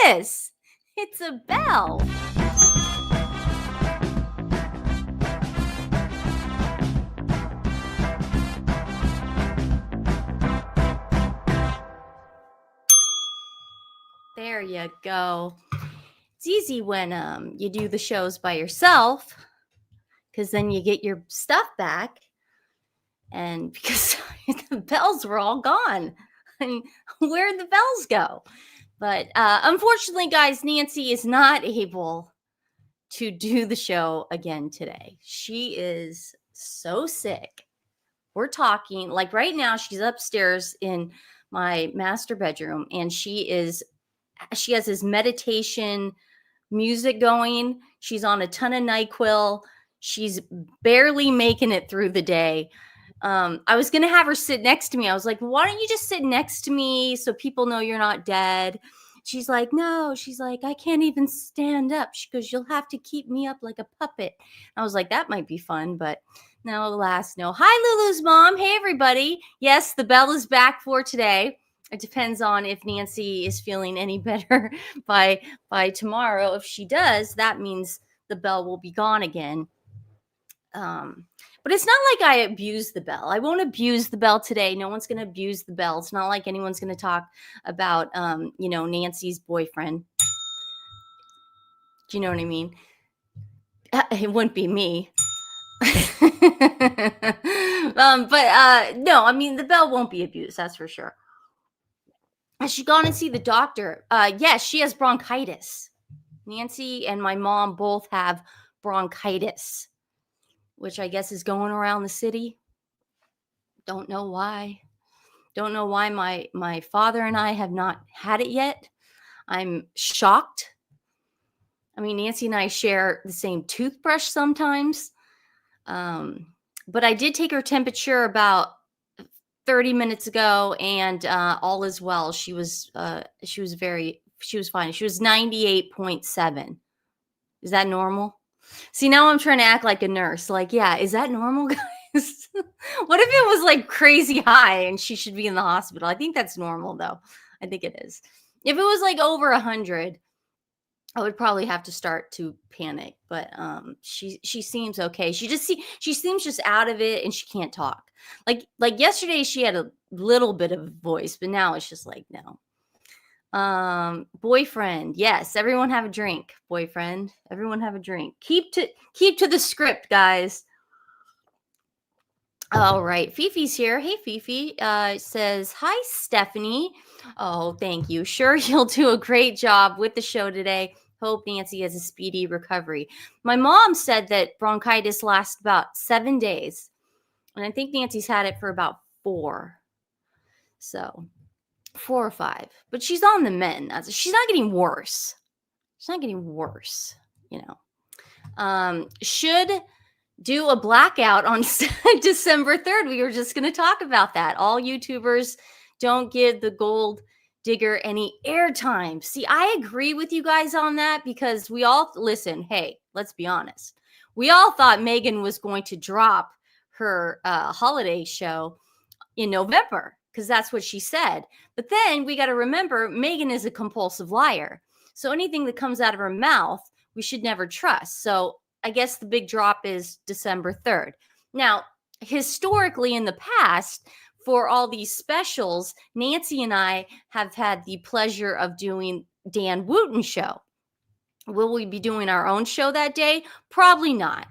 this? It's a bell. There you go. It's easy when you do the shows by yourself, because then you get your stuff back. And because the bells were all gone. I mean, where'd the bells go? But unfortunately, guys, Nancy is not able to do the show again today. She is so sick. We're talking like right now, she's upstairs in my master bedroom, and she has this meditation music going. She's on a ton of NyQuil. She's barely making it through the day. I was going to have her sit next to me. I was like, why don't you just sit next to me so people know you're not dead? She's like, no. She's like, I can't even stand up. She goes, you'll have to keep me up like a puppet. I was like, that might be fun, but no, alas, no. Hi, Lulu's mom. Hey, everybody. Yes, the bell is back for today. It depends on if Nancy is feeling any better by tomorrow. If she does, that means the bell will be gone again. But it's not like I abuse the bell. I won't abuse the bell today. No one's going to abuse the bell. It's not like anyone's going to talk about, Nancy's boyfriend. Do you know what I mean? It wouldn't be me. No, I mean, the bell won't be abused. That's for sure. Has she gone and see the doctor? Yes, she has bronchitis. Nancy and my mom both have bronchitis, which I guess is going around the city. Don't know why. Don't know why my father and I have not had it yet. I'm shocked. I mean, Nancy and I share the same toothbrush sometimes. But I did take her temperature about 30 minutes ago, and all is well. She was fine. She was 98.7. Is that normal? See, now I'm trying to act like a nurse. Like, yeah, is that normal, guys? What if it was like crazy high and she should be in the hospital? I think that's normal, though. I think it is. If it was like over 100, I would probably have to start to panic. But she seems okay. She seems just out of it, and she can't talk. Like yesterday, she had a little bit of a voice, but now it's just like no. Boyfriend. Yes, everyone have a drink. Boyfriend. Everyone have a drink. Keep to the script, guys. All right. Fifi's here. Hey, Fifi. Says, hi, Stephanie. Oh, thank you. Sure, you'll do a great job with the show today. Hope Nancy has a speedy recovery. My mom said that bronchitis lasts about 7 days, and I think Nancy's had it for about 4. So 4 or 5, but she's on the mend. She's not getting worse. She's not getting worse, should do a blackout on December 3rd. We were just going to talk about that. All YouTubers, don't give the gold digger any airtime. See, I agree with you guys on that, because we all listen. Hey, let's be honest. We all thought Meghan was going to drop her holiday show in November, because that's what she said. But then we got to remember, Meghan is a compulsive liar. So anything that comes out of her mouth, we should never trust. So I guess the big drop is December 3rd. Now, historically in the past, for all these specials, Nancy and I have had the pleasure of doing Dan Wooten's show. Will we be doing our own show that day? Probably not.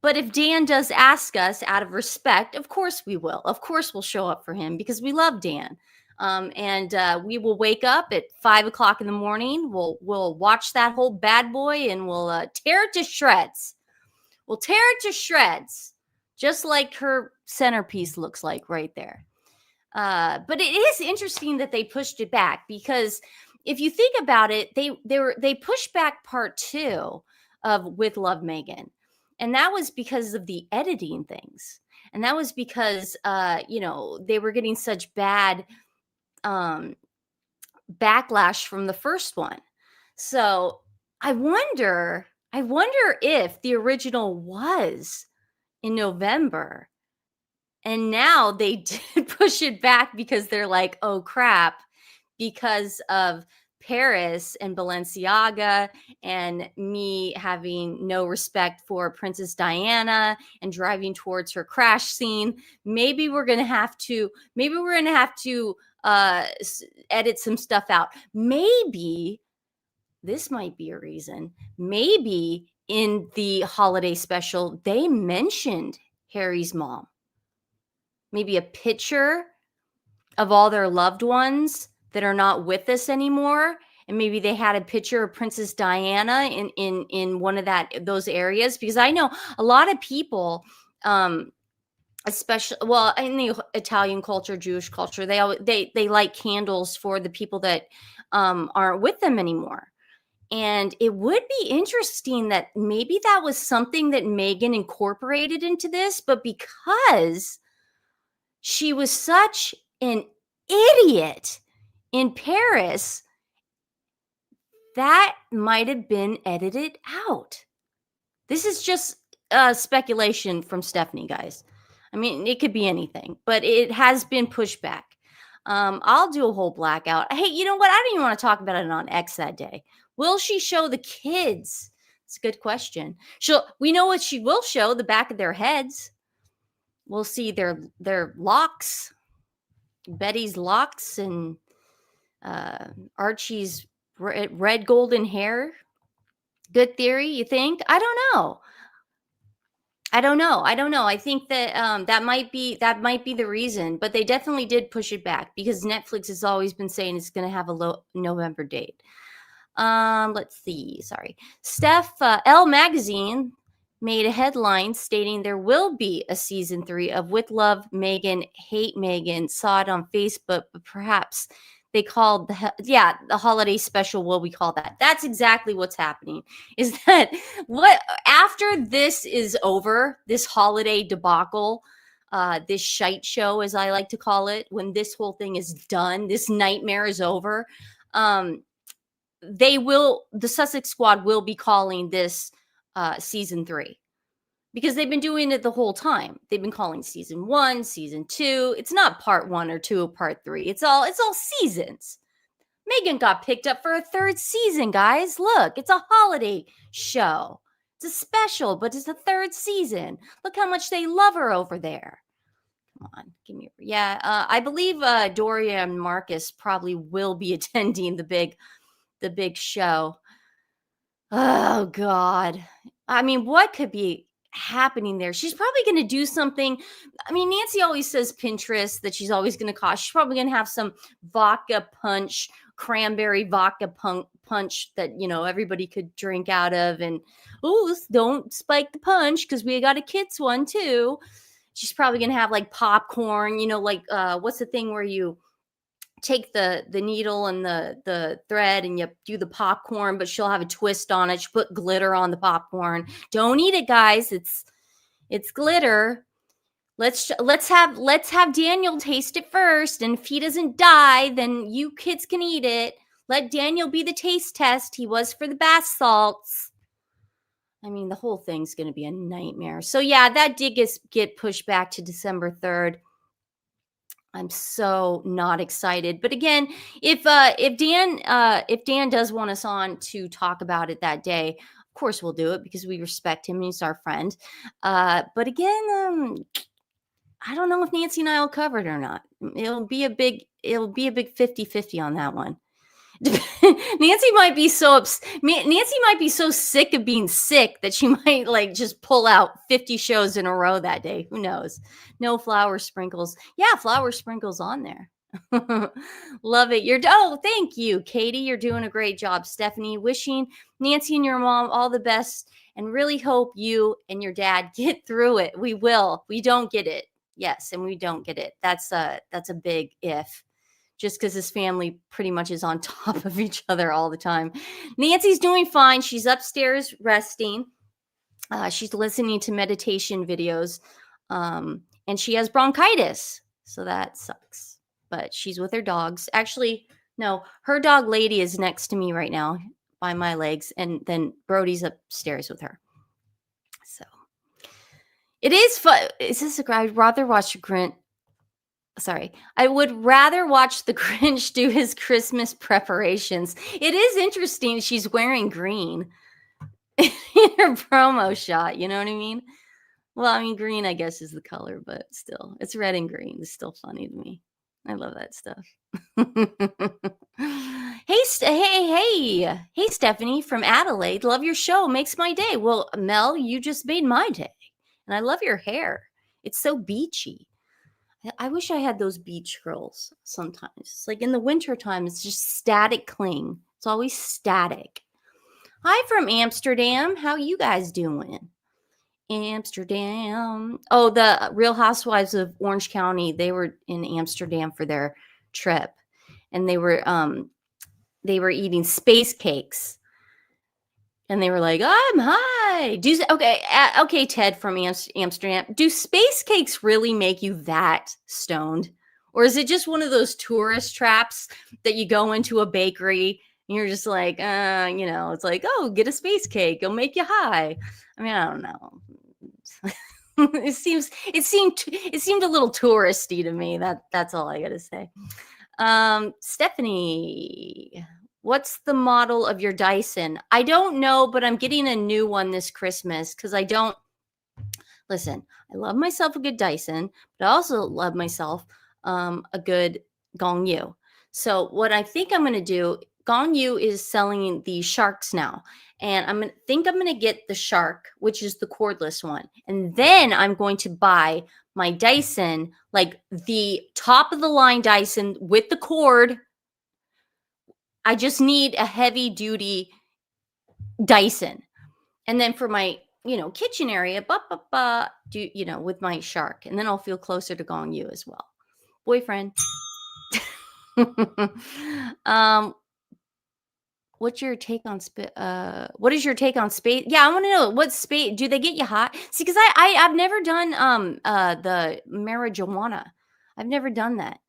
But if Dan does ask us out of respect, of course we will. Of course we'll show up for him, because we love Dan. And we will wake up at 5 o'clock in the morning. We'll watch that whole bad boy, and we'll tear it to shreds. We'll tear it to shreds, just like her centerpiece looks like right there. But it is interesting that they pushed it back, because if you think about it, they pushed back part 2 of With Love, Meghan. And that was because of the editing things. And that was because, they were getting such bad backlash from the first one. So I wonder if the original was in November, and now they did push it back because they're like, oh crap, because of Paris and Balenciaga, and me having no respect for Princess Diana and driving towards her crash scene. Maybe we're going to have to edit some stuff out. Maybe this might be a reason. Maybe in the holiday special, they mentioned Harry's mom. Maybe a picture of all their loved ones that are not with us anymore. And maybe they had a picture of Princess Diana in one of those areas, because I know a lot of people, especially, well, in the Italian culture, Jewish culture, they light candles for the people that aren't with them anymore. And it would be interesting that maybe that was something that Meghan incorporated into this, but because she was such an idiot in Paris, that might have been edited out. This is just speculation from Stephanie, guys. I mean, it could be anything, but it has been pushed back. I'll do a whole blackout. Hey, you know what? I don't even want to talk about it on X that day. Will she show the kids? It's a good question. We know what she will show, the back of their heads. We'll see their locks, Betty's locks, and Archie's red golden hair. Good theory, you think? I don't know. I think that that might be the reason, but they definitely did push it back because Netflix has always been saying it's going to have a November date. Let's see. Sorry. Elle magazine made a headline stating there will be a season 3 of With Love, Meghan, Hate Meghan. Saw it on Facebook, but perhaps they called the holiday special. What we call that? That's exactly what's happening. Is that what after this is over, this holiday debacle, this shite show, as I like to call it, when this whole thing is done, this nightmare is over. The Sussex Squad will be calling this season 3, because they've been doing it the whole time. They've been calling season 1, season 2. It's not part 1 or 2 or part 3. It's all seasons. Meghan got picked up for a 3rd season, guys. Look, it's a holiday show. It's a special, but it's a 3rd season. Look how much they love her over there. Come on, give me. Yeah, I believe Doria and Marcus probably will be attending the big show. Oh God. I mean, what could be happening there? She's probably going to do something. I mean, Nancy always says Pinterest that she's always going to cause. She's probably going to have some vodka punch, cranberry vodka punch that, everybody could drink out of. And, don't spike the punch because we got a kids one too. She's probably going to have like popcorn, what's the thing where you take the needle and the thread and you do the popcorn, but she'll have a twist on it. She'll put glitter on the popcorn. Don't eat it, guys. It's glitter. Let's have Daniel taste it first, and if he doesn't die, then you kids can eat it. Let Daniel be the taste test. He was for the bath salts. I mean, the whole thing's going to be a nightmare. So yeah, that did get pushed back to December 3rd. I'm so not excited. But again, if Dan does want us on to talk about it that day, of course we'll do it because we respect him and he's our friend. But again, I don't know if Nancy and I will cover it or not. It'll be a big 50-50 on that one. Nancy might be so sick of being sick that she might just pull out 50 shows in a row that day. Who knows? No flower sprinkles. Yeah, flower sprinkles on there. Love it. Thank you, Katie. You're doing a great job. Stephanie, wishing Nancy and your mom all the best and really hope you and your dad get through it. We will. We don't get it. Yes, and we don't get it. That's a big if. Just because his family pretty much is on top of each other all the time. Nancy's doing fine. She's upstairs resting. She's listening to meditation videos. And she has bronchitis. So that sucks. But she's with her dogs. Actually, no, her dog Lady is next to me right now by my legs. And then Brody's upstairs with her. So it is fun. I'd rather watch Grint Sorry. I would rather watch the Grinch do his Christmas preparations. It is interesting she's wearing green in her promo shot, you know what I mean? Well, I mean, green, I guess, is the color, but still, it's red and green. It's still funny to me. I love that stuff. Hey, Stephanie from Adelaide. Love your show. Makes my day. Well, Mel, you just made my day. And I love your hair. It's so beachy. I wish I had those beach curls sometimes. It's like in the wintertime, it's just static cling. It's always static. Hi from Amsterdam. How you guys doing? Amsterdam. Oh, the Real Housewives of Orange County, they were in Amsterdam for their trip. And they were eating space cakes. And they were like, I'm high. Okay, Ted from Amsterdam. Do space cakes really make you that stoned? Or is it just one of those tourist traps that you go into a bakery and you're just like, it's like, oh, get a space cake. It'll make you high. I mean, I don't know. it seemed a little touristy to me. That's all I gotta say. Stephanie, what's the model of your Dyson? I don't know, but I'm getting a new one this Christmas because I love myself a good Dyson, but I also love myself a good Gongyu. So what I think I'm going to do, Gongyu is selling the Sharks now. And I'm going to get the Shark, which is the cordless one. And then I'm going to buy my Dyson, like the top of the line Dyson with the cord. I just need a heavy duty Dyson. And then for my, kitchen area, with my Shark. And then I'll feel closer to Gongyu as well. Boyfriend. What's your take on what is your take on space? Yeah, I want to know what space do they get you hot? See, because I've never done the marijuana. I've never done that.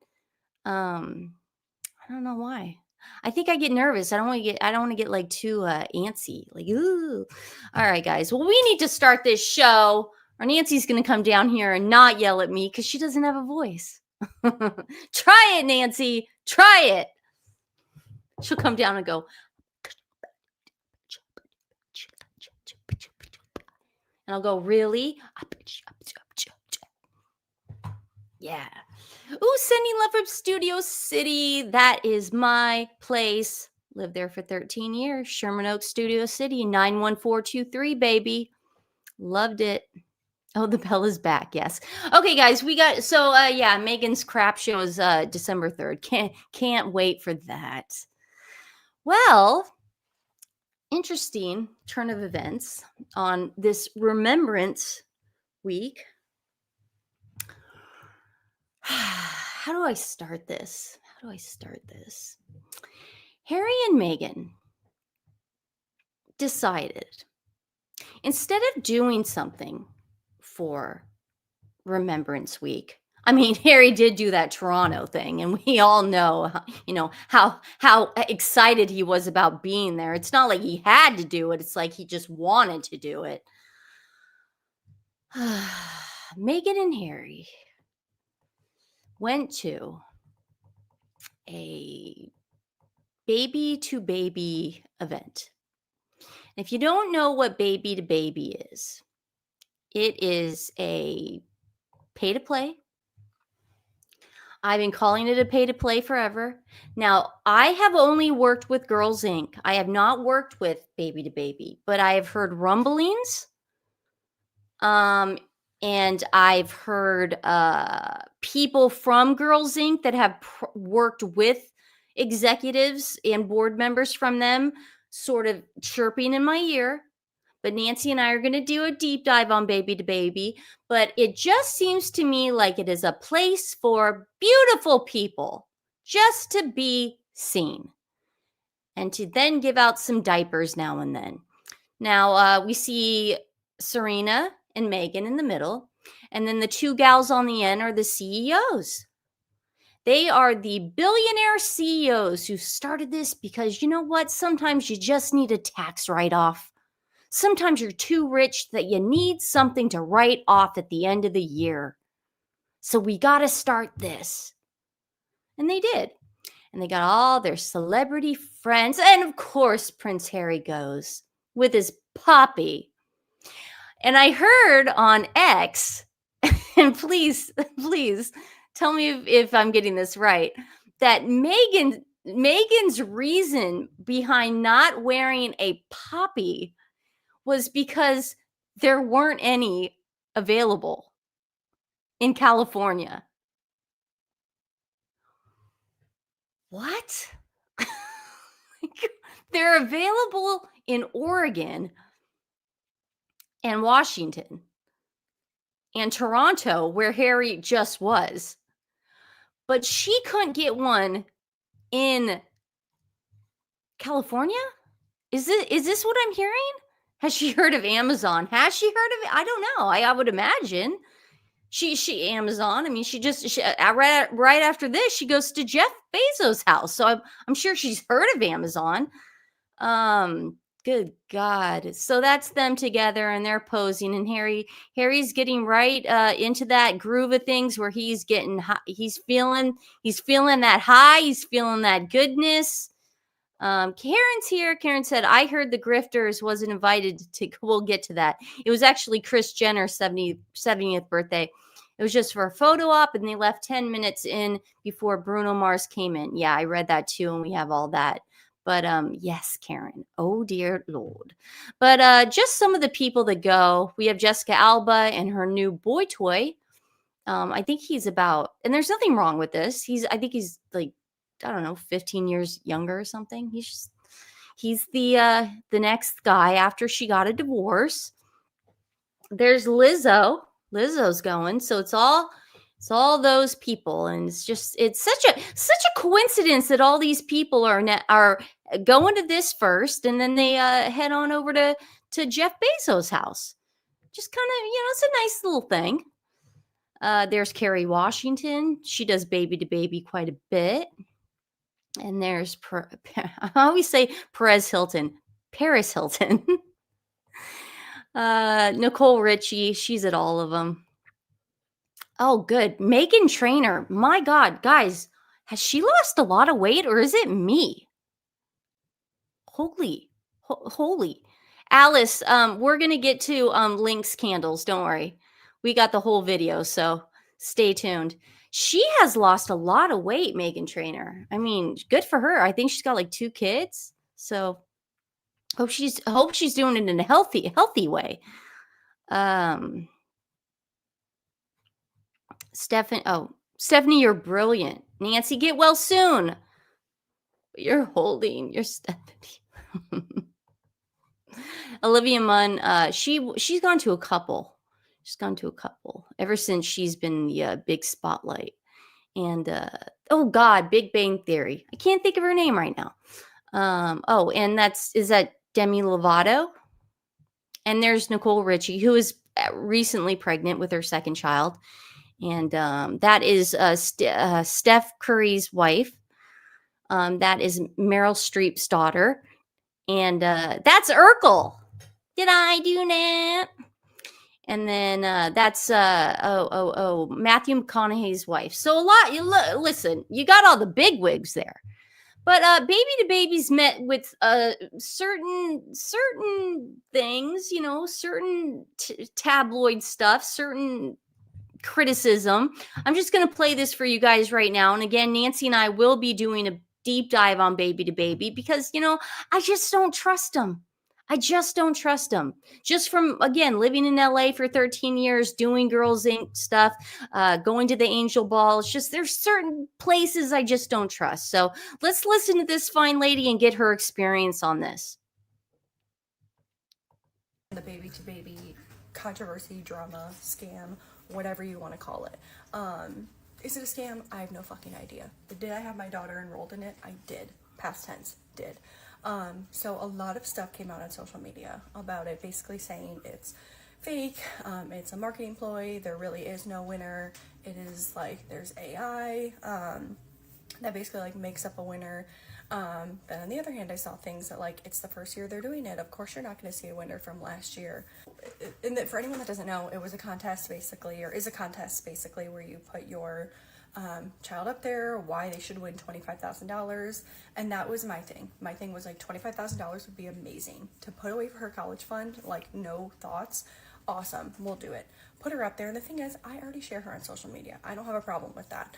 I don't know why. I think I get nervous. I don't want to get like too antsy. Like, ooh. All right, guys. Well, we need to start this show, or Nancy's gonna come down here and not yell at me because she doesn't have a voice. Try it, Nancy. Try it. She'll come down and go. And I'll go, really? Yeah. Ooh, sending love from Studio City. That is my place. Lived there for 13 years. Sherman Oaks, Studio City, 91423, baby. Loved it. Oh, the bell is back. Yes. Okay, guys, Meghan's crap show is December 3rd. Can't wait for that. Well, interesting turn of events on this Remembrance Week. How do I start this? Harry and Meghan decided, instead of doing something for Remembrance Week, I mean, Harry did do that Toronto thing, and we all know, how excited he was about being there. It's not like he had to do it. It's like he just wanted to do it. Meghan and Harry went to a baby to baby event. If you don't know what baby to baby is, it is a pay to play. I've been calling it a pay to play forever. Now, I have only worked with Girls Inc. I have not worked with baby to baby, but I have heard rumblings. And I've heard people from Girls Inc. that have worked with executives and board members from them sort of chirping in my ear. But Nancy and I are going to do a deep dive on baby to baby. But it just seems to me like it is a place for beautiful people just to be seen and to then give out some diapers now and then. Now, we see Serena and Meghan in the middle, and then the two gals on the end are the CEOs. They are the billionaire CEOs who started this because, you know what? Sometimes you just need a tax write-off. Sometimes you're too rich that you need something to write off at the end of the year. So we got to start this. And they did. And they got all their celebrity friends. And of course, Prince Harry goes with his puppy. And I heard on X, and please tell me if I'm getting this right, that Meghan's reason behind not wearing a puppy was because there weren't any available in California. What? They're available in Oregon and Washington and Toronto, where Harry just was. But she couldn't get one in California? Is this what I'm hearing? Has she heard of Amazon? Has she heard of it? I don't know. I would imagine. She Amazon. I mean, she right after this, she goes to Jeff Bezos' house. So I'm sure she's heard of Amazon. Good God. So that's them together and they're posing, and Harry's getting right into that groove of things where he's getting high, he's feeling that high, he's feeling that goodness. Karen's here. Karen said, I heard the Grifters wasn't invited to, we'll get to that. It was actually Kris Jenner's 70th birthday. It was just for a photo op, and they left 10 minutes in before Bruno Mars came in. Yeah, I read that too, and we have all that. But yes, Karen. Oh dear Lord. But just some of the people that go. We have Jessica Alba and her new boy toy. I think he's about, and there's nothing wrong with this. I think he's like, I don't know, 15 years younger or something. He's the next guy after she got a divorce. There's Lizzo. Lizzo's going. So it's all those people, and it's such a coincidence that all these people are going to this first, and then they head on over to Jeff Bezos' house. Just kind of, it's a nice little thing. There's Kerry Washington. She does baby to baby quite a bit. And there's, I always say Paris Hilton. Nicole Richie. She's at all of them. Oh, good. Meghan Trainor. My God, guys, has she lost a lot of weight, or is it me? Holy. Alice, we're going to get to Link's candles. Don't worry. We got the whole video, so stay tuned. She has lost a lot of weight, Meghan Trainor. I mean, good for her. I think she's got like 2 kids. So hope she's doing it in a healthy way. Stephanie, you're brilliant. Nancy, get well soon. You're holding your Stephanie. Olivia Munn, she's gone to a couple. She's gone to a couple ever since she's been the big spotlight. And oh God, Big Bang Theory. I can't think of her name right now. And is that Demi Lovato? And there's Nicole Richie, who is recently pregnant with her second child. And that is Steph Curry's wife. That is Meryl Streep's daughter. And that's Urkel. Did I do that? And then that's Matthew McConaughey's wife. So a lot. Listen, you got all the big wigs there. But Baby to Baby's met with certain things, certain tabloid stuff, certain criticism. I'm just going to play this for you guys right now. And again, Nancy and I will be doing a deep dive on Baby to Baby because, I just don't trust them. Just from, again, living in LA for 13 years, doing Girls Inc. stuff, going to the Angel Ball. It's just, there's certain places I just don't trust. So let's listen to this fine lady and get her experience on this. The Baby to Baby controversy, drama, scam, whatever you want to call it. Is it a scam? I have no fucking idea. Did I have my daughter enrolled in it? I did. Past tense, did. So a lot of stuff came out on social media about it, basically saying it's fake, it's a marketing ploy, there really is no winner, it is like there's AI that basically like makes up a winner. Then on the other hand, I saw things that like, it's the first year they're doing it. Of course, you're not going to see a winner from last year. And that, for anyone that doesn't know, it was a contest basically, or is a contest basically, where you put your child up there, why they should win $25,000. And that was my thing. My thing was like $25,000 would be amazing to put away for her college fund, like no thoughts. Awesome, we'll do it. Put her up there. And the thing is, I already share her on social media. I don't have a problem with that.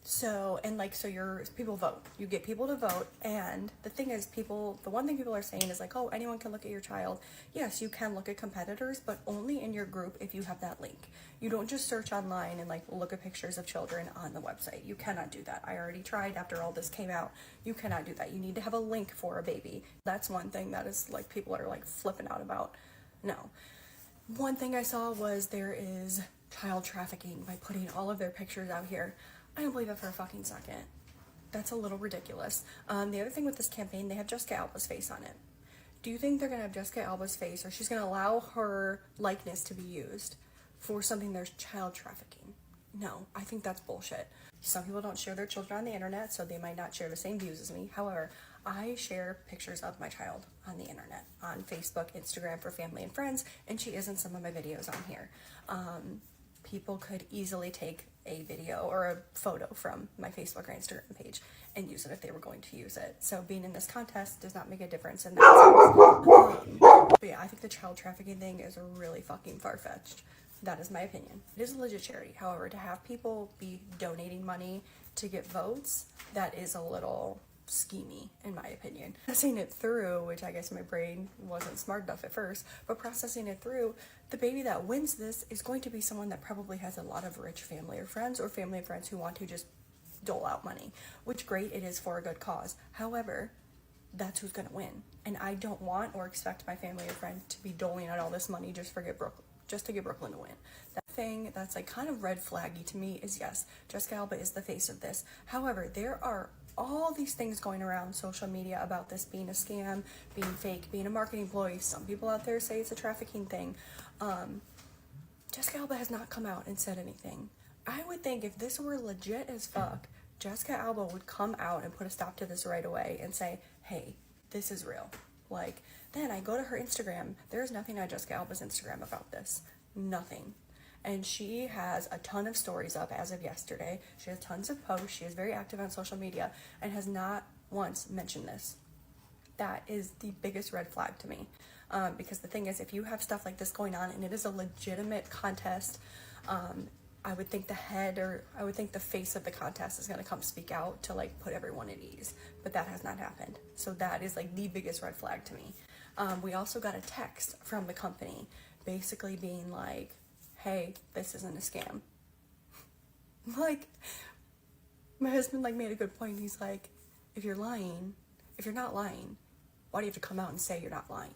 So, and like, so people vote. You get people to vote. And the thing is, the one thing people are saying is like, oh, anyone can look at your child. Yes, you can look at competitors, but only in your group if you have that link. You don't just search online and like look at pictures of children on the website. You cannot do that. I already tried after all this came out. You cannot do that. You need to have a link for a baby. That's one thing that is like, people are like flipping out about. No. One thing I saw was there is child trafficking by putting all of their pictures out here. I don't believe it for a fucking second. That's a little ridiculous. The other thing with this campaign, they have Jessica Alba's face on it. Do you think they're going to have Jessica Alba's face, or she's going to allow her likeness to be used for something there's child trafficking? No, I think that's bullshit. Some people don't share their children on the internet, so they might not share the same views as me. However, I share pictures of my child on the internet, on Facebook, Instagram for family and friends, and she is in some of my videos on here. People could easily take a video or a photo from my Facebook or Instagram page and use it if they were going to use it. So being in this contest does not make a difference in that sense. But yeah, I think the child trafficking thing is really fucking far-fetched. That is my opinion. It is a legit charity. However, to have people be donating money to get votes, that is a little schemy, in my opinion. Processing it through, which I guess my brain wasn't smart enough at first, but processing it through, the baby that wins this is going to be someone that probably has a lot of rich family or family and friends who want to just dole out money, which great, it is for a good cause. However, that's who's going to win. And I don't want or expect my family or friend to be doling out all this money just to get Brooklyn to win. That thing that's like kind of red flaggy to me is, yes, Jessica Alba is the face of this. However, there are all these things going around social media about this being a scam, being fake, being a marketing ploy. Some people out there say it's a trafficking thing. Jessica Alba has not come out and said anything. I would think if this were legit as fuck, Jessica Alba would come out and put a stop to this right away and say, hey, this is real. Like, then I go to her Instagram. There's nothing on Jessica Alba's Instagram about this. Nothing. And she has a ton of stories up as of yesterday. She has tons of posts. She is very active on social media and has not once mentioned this. That is the biggest red flag to me. Because the thing is, if you have stuff like this going on and it is a legitimate contest, I would think the face of the contest is going to come speak out to like put everyone at ease. But that has not happened. So that is like the biggest red flag to me. We also got a text from the company basically being like, hey, this isn't a scam. Like, my husband like made a good point. He's like, if you're not lying, why do you have to come out and say you're not lying?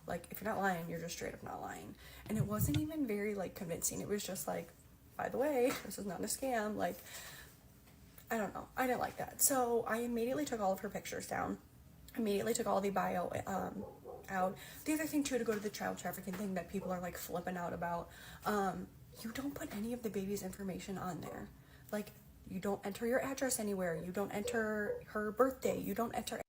Like, if you're not lying, you're just straight up not lying. And it wasn't even very like convincing. It was just like, by the way, this is not a scam. Like, I don't know. I didn't like that. So I immediately took all of her pictures down. Immediately took all the bio out. The other thing too, to go to the child trafficking thing that people are like flipping out about, you don't put any of the baby's information on there. Like, you don't enter your address anywhere. You don't enter her birthday. You don't enter.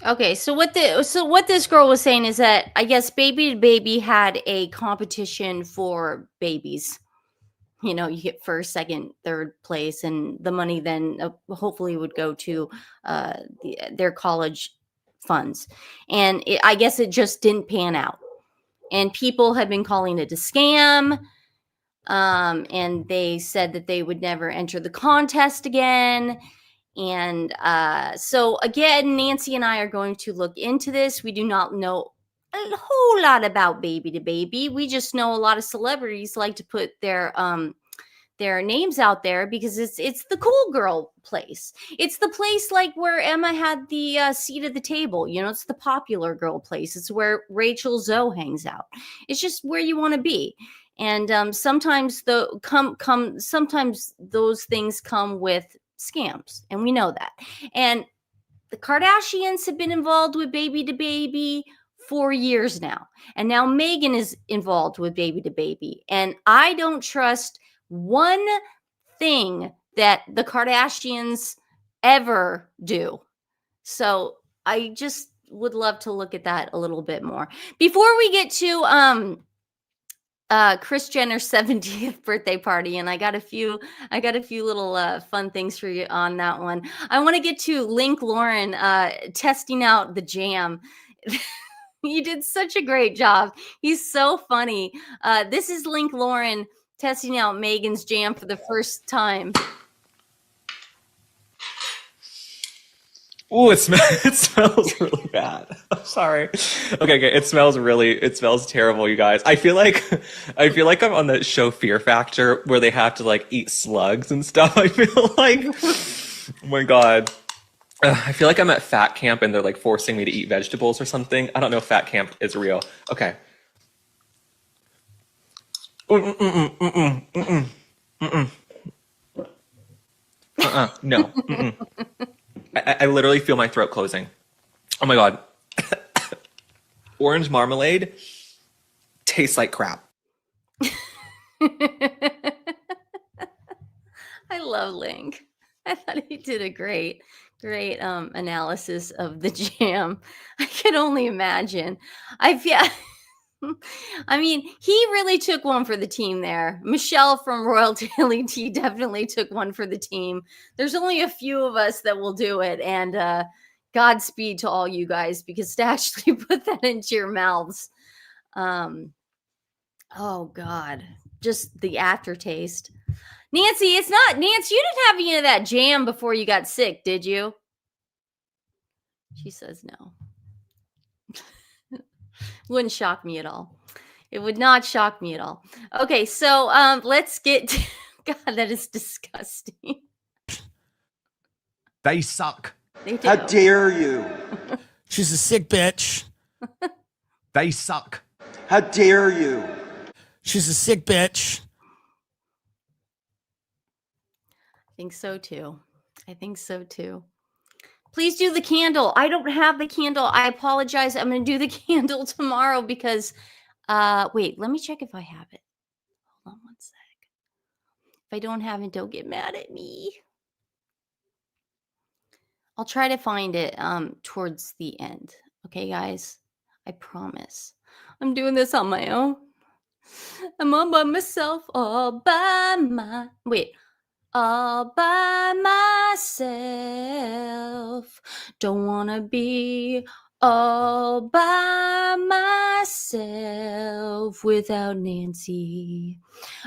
Okay, so what this girl was saying is that I guess Baby to Baby had a competition for babies. You know, you get first, second, third place, and the money then hopefully would go to their college funds. And I guess it just didn't pan out. And people have been calling it a scam. And they said that they would never enter the contest again. And so again, Nancy and I are going to look into this. We do not know a whole lot about Baby to Baby. We just know a lot of celebrities like to put their names out there because it's the cool girl place. It's the place like where Emma had the seat at the table. You know, it's the popular girl place. It's where Rachel Zoe hangs out. It's just where you want to be. And sometimes sometimes those things come with scams, and we know that. And the Kardashians have been involved with Baby to Baby for years now. And now Meghan is involved with Baby to Baby. And I don't trust one thing that the Kardashians ever do. So I just would love to look at that a little bit more. Before we get to Kris Jenner's 70th birthday party, and I got a few little fun things for you on that one. I want to get to Link Lauren testing out the jam. You did such a great job. He's so funny. This is Link Lauren testing out Meghan's jam for the first time. Oh, it smells really bad. I'm sorry. Okay. It smells terrible, you guys. I feel like I'm on that show Fear Factor where they have to like eat slugs and stuff. I feel like, oh my God. I feel like I'm at fat camp and they're like forcing me to eat vegetables or something. I don't know if fat camp is real. Okay. No. I literally feel my throat closing. Oh my God. Orange marmalade tastes like crap. I love Link. I thought he did a great analysis of the jam. I can only imagine. I mean, he really took one for the team there. Michelle from Royal Daily Tea definitely took one for the team. There's only a few of us that will do it, and Godspeed to all you guys, because to actually put that into your mouths, oh God, just the aftertaste. Nancy, it's not Nancy. You didn't have any of that jam before you got sick, did you? She says no. Wouldn't shock me at all. It would not shock me at all. Okay, so let's get to, God, that is disgusting. They suck. They do. How dare you? She's a sick bitch. They suck. How dare you? She's a sick bitch. I think so too. I think so too. Please do the candle. I don't have the candle. I apologize. I'm going to do the candle tomorrow because wait, let me check if I have it. Hold on one sec. If I don't have it, don't get mad at me. I'll try to find it towards the end. Okay, guys? I promise. I'm doing this on my own. I'm all by myself, all by myself. Don't wanna be all by myself without Nancy.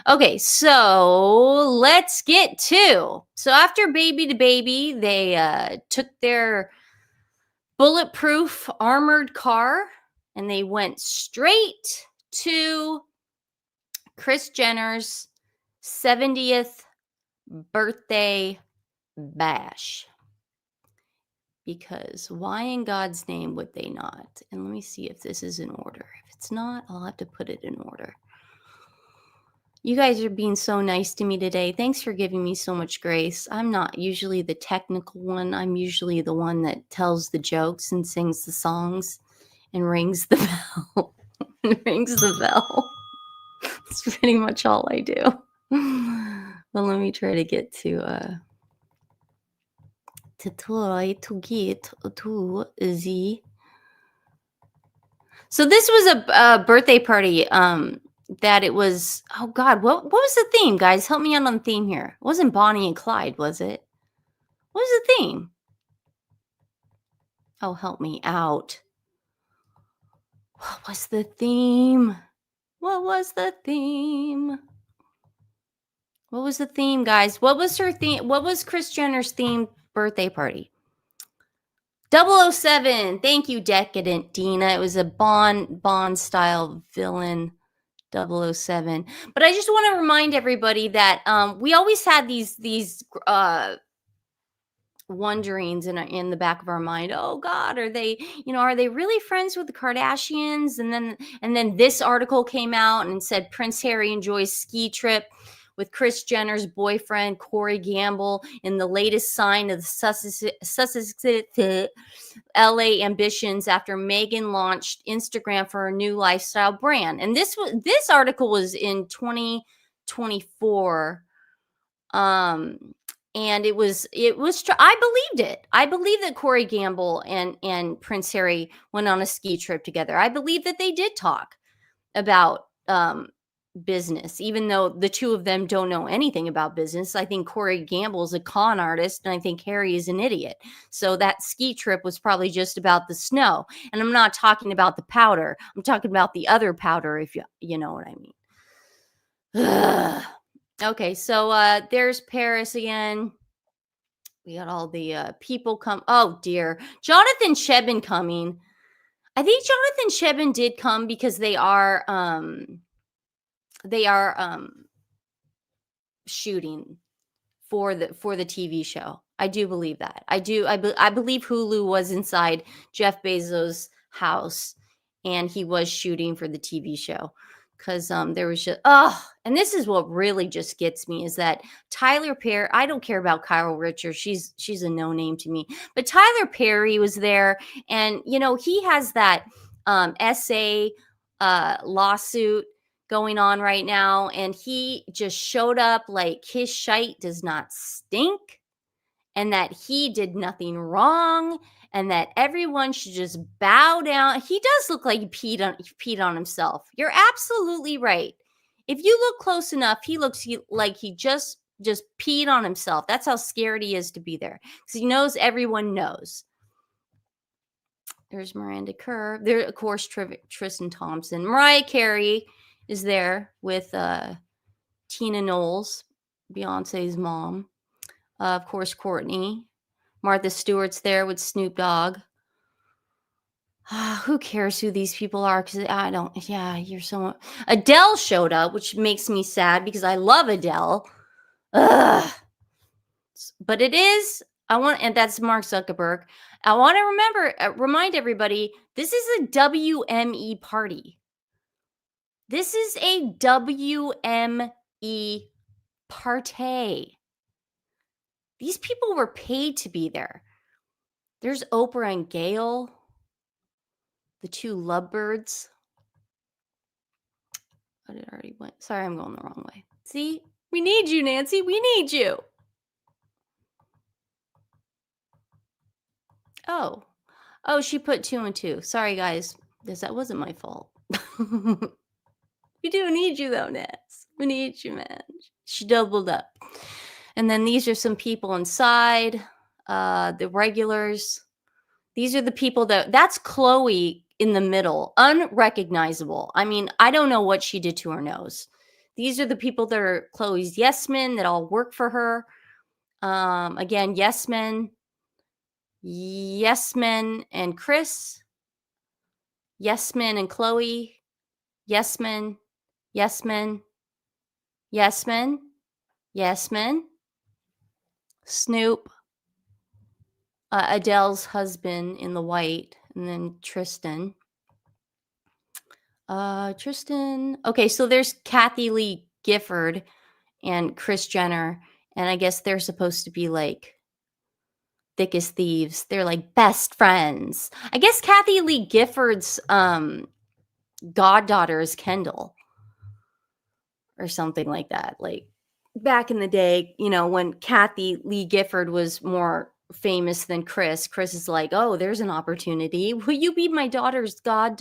Okay, so let's get to. So after Baby to Baby, they took their bulletproof armored car and they went straight to Kris Jenner's 70th birthday bash. Because why in God's name would they not? And let me see if this is in order. If it's not, I'll have to put it in order. You guys are being so nice to me today. Thanks for giving me so much grace. I'm not usually the technical one. I'm usually the one that tells the jokes and sings the songs and rings the bell. Rings the bell. That's pretty much all I do. Well, let me try to get to try to get to the. So this was a birthday party. That it was. Oh God, what was the theme, guys? Help me out on the theme here. It wasn't Bonnie and Clyde, was it? What was the theme? Oh, help me out. What was the theme? What was the theme? What was the theme, guys? What was her theme? What was Kris Jenner's theme birthday party? 007. Thank you, Decadent Dina. It was a Bond style villain. 007. But I just want to remind everybody that we always had these wonderings in the back of our mind. Oh God, are they really friends with the Kardashians? And then this article came out and said Prince Harry enjoys ski trip with Kris Jenner's boyfriend Corey Gamble in the latest sign of the Sussex LA ambitions after Meghan launched Instagram for a new lifestyle brand. And this article was in 2024. and I believed it. I believe that Corey Gamble and Prince Harry went on a ski trip together. I believe that they did talk about business, even though the two of them don't know anything about business. I think Corey Gamble is a con artist, and I think Harry is an idiot. So that ski trip was probably just about the snow. And I'm not talking about the powder. I'm talking about the other powder, if you know what I mean. Ugh. Okay, so there's Paris again. We got all the people come. Oh dear, Jonathan Shebin coming. I think Jonathan Shebin did come because they are shooting for the TV show. I do believe that. I believe Hulu was inside Jeff Bezos' house and he was shooting for the TV show. Because there was just and this is what really just gets me is that Tyler Perry. I don't care about Kyle Richards. She's a no name to me. But Tyler Perry was there, and he has that essay lawsuit going on right now, and he just showed up like his shite does not stink, and that he did nothing wrong, and that everyone should just bow down. He does look like he peed on himself. You're absolutely right. If you look close enough, he looks like he just peed on himself. That's how scared he is to be there, because he knows everyone knows. There's Miranda Kerr. There, of course, Tristan Thompson. Mariah Carey is there with Tina Knowles, Beyonce's mom. Of course, Courtney. Martha Stewart's there with Snoop Dogg. Who cares who these people are? Because I don't. Yeah, you're so. Adele showed up, which makes me sad because I love Adele. Ugh. But it is. And that's Mark Zuckerberg. I want to remind everybody, this is a WME party. This is a WME party. These people were paid to be there. There's Oprah and Gail, the two lovebirds. But it already went. Sorry, I'm going the wrong way. See? We need you, Nancy. We need you. Oh, she put 2 and 2. Sorry, guys. That wasn't my fault. We do need you, though, Nance. We need you, man. She doubled up. And then these are some people inside. The regulars. These are the people that's Chloe in the middle. Unrecognizable. I mean, I don't know what she did to her nose. These are the people that are Chloe's yes men that all work for her. Again, yes men. Yes men and Chris. Yes men and Chloe. Yes men. Yes men. Yes men. Yes men. Snoop. Adele's husband in the white, and then Tristan. Tristan. Okay, so there's Kathy Lee Gifford and Kris Jenner, and I guess they're supposed to be like thick as thieves. They're like best friends. I guess Kathy Lee Gifford's goddaughter is Kendall or something like that. Like back in the day, when Kathy Lee Gifford was more famous than Chris is like, oh, there's an opportunity. Will you be my daughter's god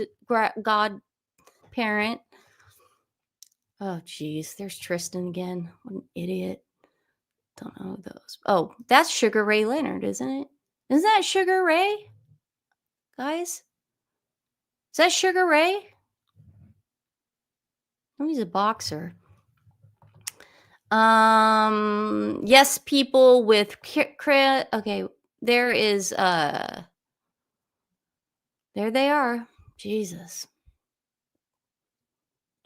parent? Oh, geez. There's Tristan again. What an idiot. Don't know who those. Oh, that's Sugar Ray Leonard, isn't it? Isn't that Sugar Ray? Guys? Is that Sugar Ray? Oh, he's a boxer. Yes, people with okay, there is there they are. Jesus.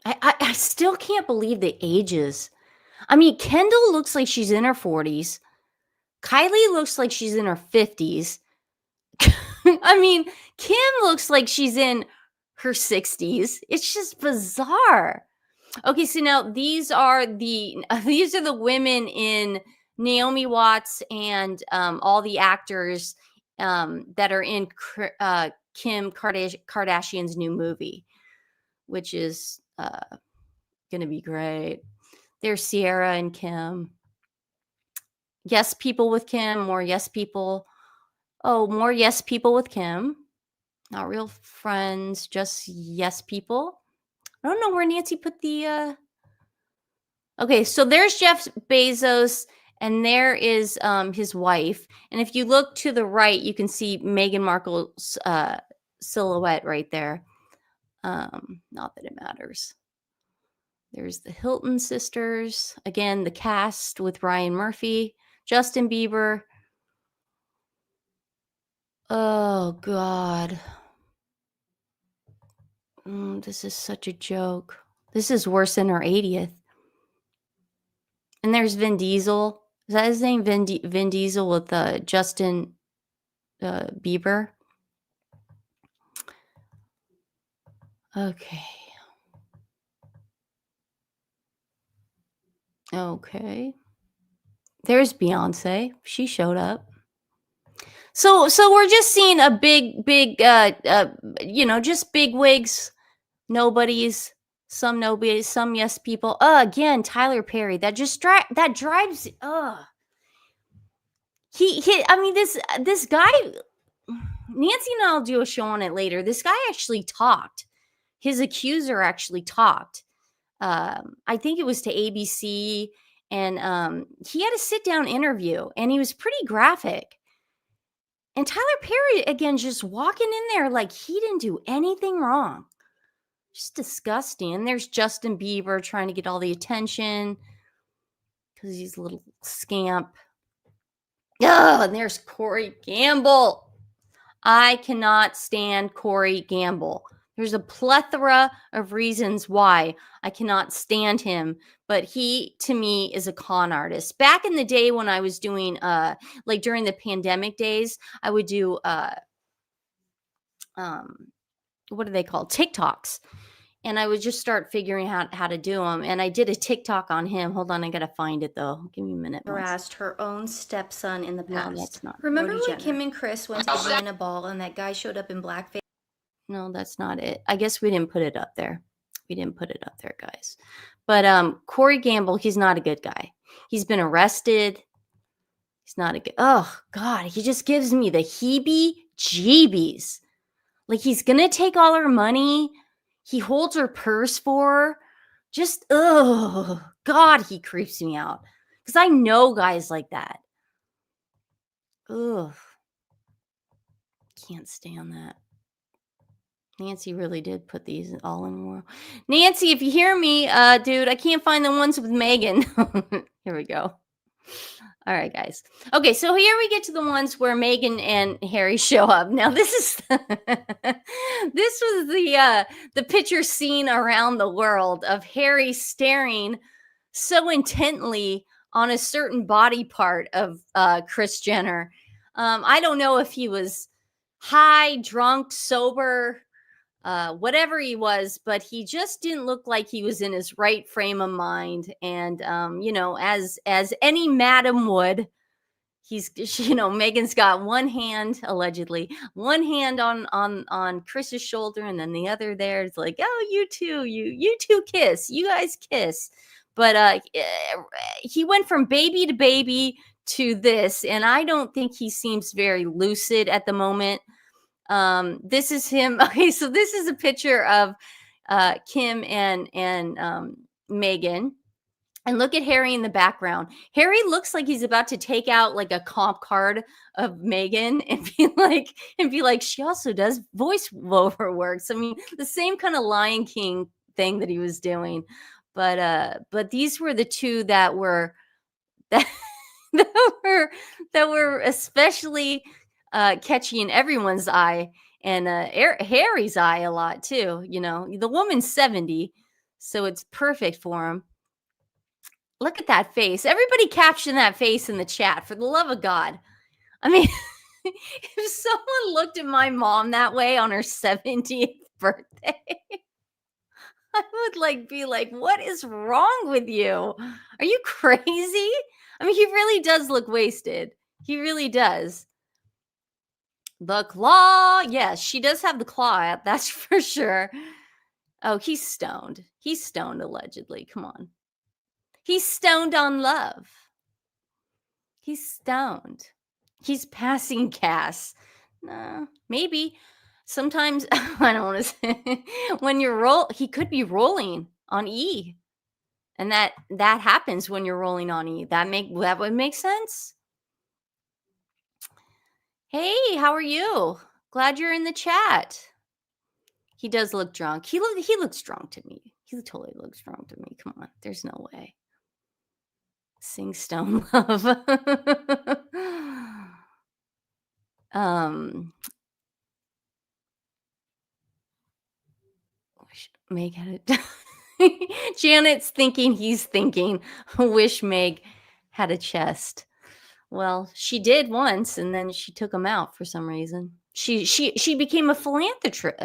I still can't believe the ages. I mean, Kendall looks like she's in her 40s. Kylie looks like she's in her 50s. I mean, Kim looks like she's in her 60s. It's just bizarre. Okay, so now these are the women in Naomi Watts and all the actors that are in Kim Kardashian's new movie, which is going to be great. There's Sierra and Kim. Yes people with Kim, more yes people. Oh, more yes people with Kim. Not real friends, just yes people. I don't know where Nancy put the Okay, so there's Jeff Bezos and there is his wife. And if you look to the right, you can see Meghan Markle's silhouette right there. Not that it matters. There's the Hilton sisters. Again, the cast with Ryan Murphy, Justin Bieber. Oh, God. This is such a joke. This is worse than her 80th. And there's Vin Diesel. Is that his name? Vin Diesel with Justin Bieber. Okay. Okay. There's Beyonce. She showed up. So we're just seeing a big, just big wigs, nobodies, some nobodies, some yes people. Again, Tyler Perry. That just drives. I mean, this guy. Nancy and I'll do a show on it later. This guy actually talked. His accuser actually talked. I think it was to ABC, and he had a sit-down interview, and he was pretty graphic. And Tyler Perry, again, just walking in there like he didn't do anything wrong. Just disgusting. And there's Justin Bieber trying to get all the attention because he's a little scamp. And there's Corey Gamble. I cannot stand Corey Gamble. There's a plethora of reasons why I cannot stand him, but he, to me, is a con artist. Back in the day when I was doing, like during the pandemic days, I would do, what are they called? TikToks. And I would just start figuring out how to do them. And I did a TikTok on him. Hold on, I gotta find it though. Give me a minute. Harassed her own stepson in the past. No, that's not. Remember Brody when Jenner. Kim and Chris went to the banana ball and that guy showed up in blackface? No, that's not it. I guess we didn't put it up there. We didn't put it up there, guys. But Corey Gamble, he's not a good guy. He's been arrested. He's not a good. Oh God, he just gives me the heebie-jeebies. Like he's gonna take all her money. He holds her purse for her. Just God, he creeps me out. Because I know guys like that. Ugh. Can't stand that. Nancy really did put these all in one. Nancy, if you hear me, dude, I can't find the ones with Meghan. Here we go. All right, guys. Okay, so here we get to the ones where Meghan and Harry show up. Now, this is this was the picture seen around the world of Harry staring so intently on a certain body part of Kris Jenner. I don't know if he was high, drunk, sober, whatever he was, but he just didn't look like he was in his right frame of mind. And as any madam would, he's Meghan's got one hand, allegedly, one hand on Chris's shoulder, and then the other there. It's like, oh, you two kiss, you guys kiss. But he went from baby to baby to this, and I don't think he seems very lucid at the moment. This is him. Okay, so this is a picture of Kim and Meghan. And look at Harry in the background. Harry looks like he's about to take out like a comp card of Meghan and be like, she also does voiceover works. I mean, the same kind of Lion King thing that he was doing. But these were the two that were that were especially catchy in everyone's eye, and Harry's eye a lot too. The woman's 70, so it's perfect for him. Look at that face. Everybody caption that face in the chat, for the love of God. I mean, if someone looked at my mom that way on her 70th birthday, I would be like, what is wrong with you? Are you crazy? I mean, he really does look wasted. He really does. The claw. Yes, she does have the claw. That's for sure. Oh, he's stoned. He's stoned, allegedly. Come on. He's stoned on love. He's stoned. He's passing gas. Nah, maybe. Sometimes I don't want to say when you're he could be rolling on E. And that happens when you're rolling on E. That would make sense. Hey, how are you? Glad you're in the chat. He does look drunk. He looks drunk to me. He totally looks drunk to me. Come on, there's no way. Sing Stone Love. Meg had it. Janet's thinking he's thinking. Wish Meg had a chest. Well, she did once, and then she took him out for some reason. She became a philanthropist.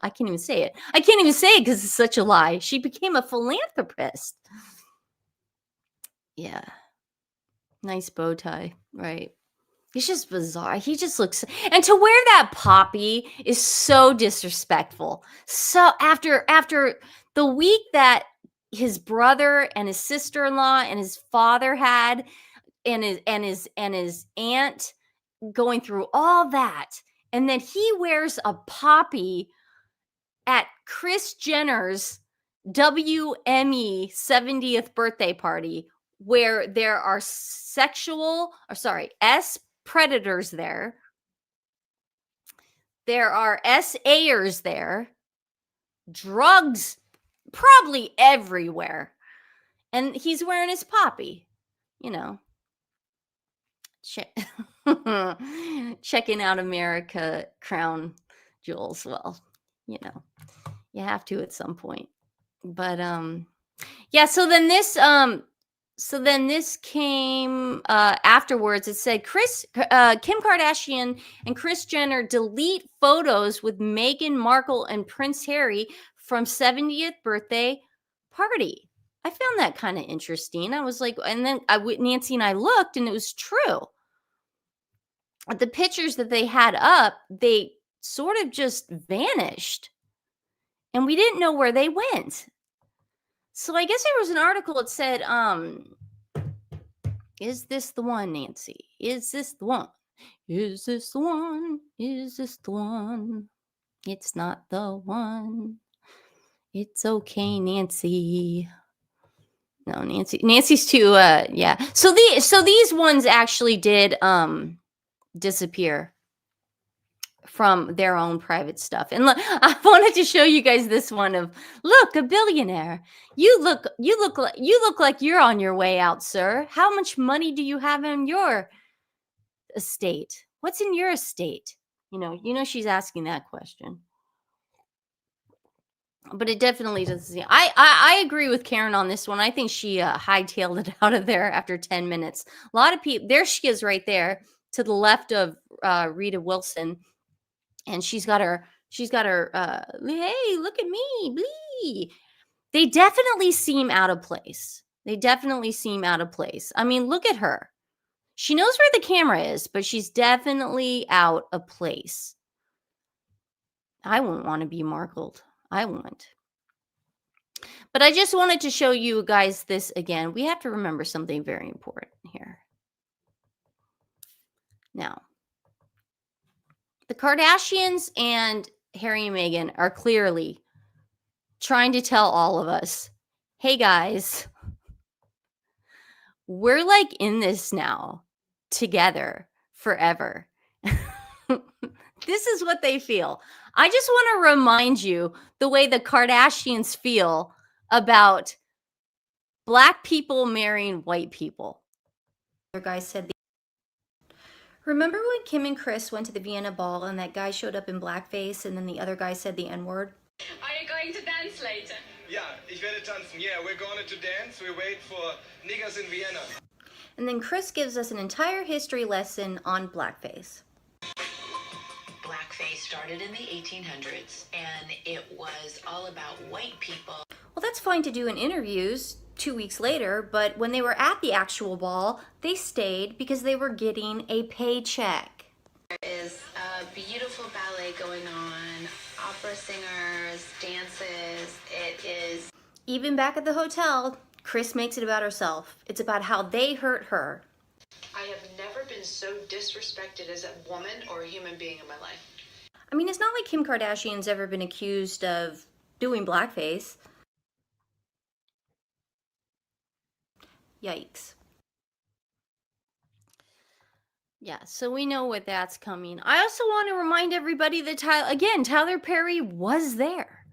I can't even say it. I can't even say it because it's such a lie. She became a philanthropist. Yeah. Nice bow tie, right? He's just bizarre. He just looks, and to wear that poppy is so disrespectful. So after the week that his brother and his sister-in-law and his father had, and his aunt going through all that, and then he wears a poppy at Kris Jenner's WME 70th birthday party, where there are S predators there. There are SAers there. Drugs probably everywhere. And he's wearing his poppy, you know. Checking out America Crown Jewels. Well, you know, you have to at some point. But yeah, so then this came afterwards. It said Kim Kardashian and Kris Jenner delete photos with Meghan Markle and Prince Harry from 70th birthday party. I found that kind of interesting. I was like, and then Nancy and I looked, and it was true. The pictures that they had up, they sort of just vanished, and we didn't know where they went. So I guess there was an article that said, is this the one, Nancy? Is this the one? Is this the one? Is this the one? It's not the one. It's okay, Nancy. No, Nancy's too yeah. So these ones actually did disappear from their own private stuff. And look, I wanted to show you guys this one of, look, a billionaire. You look like you're on your way out, sir. How much money do you have in your estate? What's in your estate? You know she's asking that question. But it definitely doesn't. I agree with Karen on this one. I think she hightailed it out of there after 10 minutes. A lot of people, there she is right there to the left of Rita Wilson. And she's got her, hey, look at me, blee. They definitely seem out of place. I mean, look at her. She knows where the camera is, but she's definitely out of place. I wouldn't want to be Markled. I wouldn't. But I just wanted to show you guys this again. We have to remember something very important here. Now, the Kardashians and Harry and Meghan are clearly trying to tell all of us, hey guys, we're like in this now together forever. This is what they feel. I just want to remind you the way the Kardashians feel about Black people marrying white people. The guy said, remember when Kim and Kris went to the Vienna ball and that guy showed up in blackface and then the other guy said the N-word? Are you going to dance later? Ja, ich werde tanzen. Yeah, we're going to dance. We wait for niggas in Vienna. And then Kris gives us an entire history lesson on blackface. Blackface started in the 1800s, and it was all about white people. Well, that's fine to do in interviews 2 weeks later, but when they were at the actual ball, they stayed because they were getting a paycheck. There is a beautiful ballet going on, opera singers, dances. It is... Even back at the hotel, Kris makes it about herself. It's about how they hurt her. I have never been so disrespected as a woman or a human being in my life. I mean, it's not like Kim Kardashian's ever been accused of doing blackface. Yikes. Yeah, so we know what that's coming. I also want to remind everybody that Tyler Perry was there.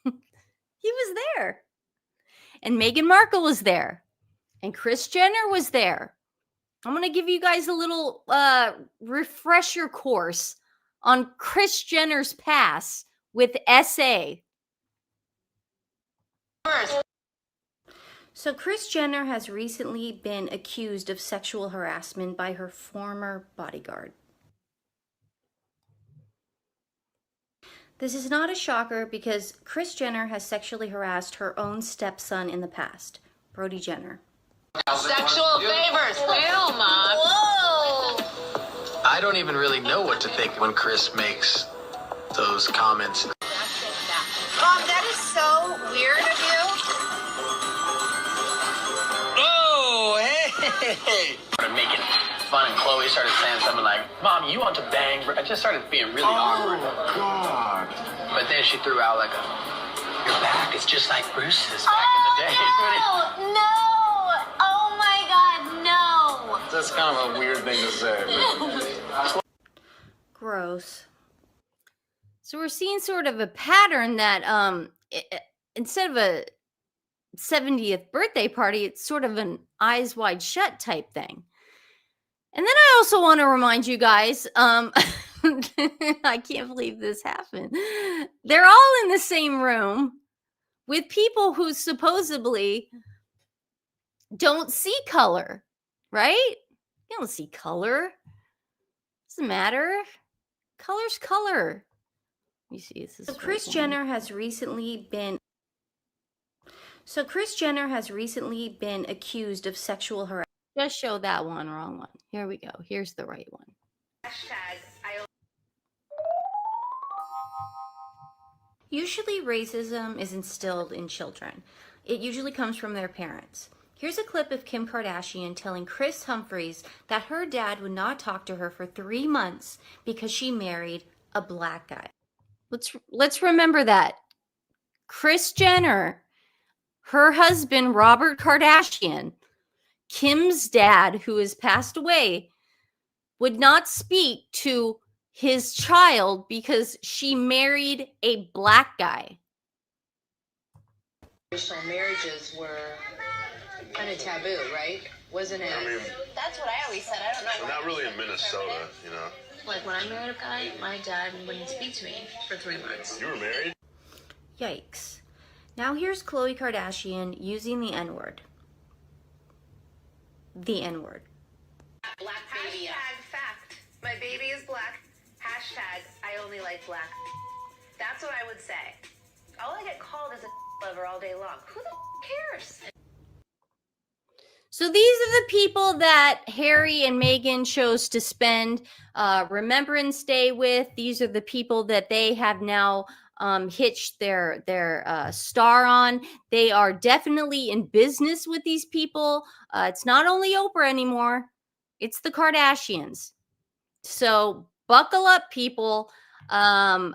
He was there. And Meghan Markle was there. And Kris Jenner was there. I'm going to give you guys a little refresher course on Kris Jenner's past with SA. So Kris Jenner has recently been accused of sexual harassment by her former bodyguard. This is not a shocker because Kris Jenner has sexually harassed her own stepson in the past, Brody Jenner. Sexual favors. Ew, Mom. Whoa. I don't even really know what to think when Kris makes those comments. Mom, that is so weird of you. Oh, hey! Started making fun, and Chloe started saying something like, "Mom, you want to bang?" I just started being really awkward. Oh, God. But then she threw out like, "Your back is just like Bruce's back in the day." No. Oh my God, no. That's kind of a weird thing to say. Gross. So we're seeing sort of a pattern that instead of a 70th birthday party, it's sort of an eyes wide shut type thing. And then I also want to remind you guys, I can't believe this happened. They're all in the same room with people who supposedly don't see color, right? You don't see color. Doesn't matter. Color's color. Let me see. So Kris Jenner has recently been accused of sexual harassment. Just show that one, wrong one. Here we go. Here's the right one. Usually racism is instilled in children. It usually comes from their parents. Here's a clip of Kim Kardashian telling Kris Humphries that her dad would not talk to her for 3 months because she married a black guy. Let's remember that. Kris Jenner, her husband Robert Kardashian, Kim's dad, who has passed away, would not speak to his child because she married a black guy. Traditional marriages were kind of taboo, right? Wasn't it? I mean, That's what I always said. I don't know. we're not really in Minnesota, you know. Like when I married a guy, my dad wouldn't speak to me for 3 months. You were married? Yikes. Now here's Khloe Kardashian using the N-word. The N-word. Black baby. Fact. My baby is black. Hashtag I only like black. That's what I would say. All I get called is a lover all day long. Who the cares? So these are the people that Harry and Meghan chose to spend Remembrance Day with. These are the people that they have now hitched their star on. They are definitely in business with these people. It's not only Oprah anymore. It's the Kardashians. So buckle up, people. I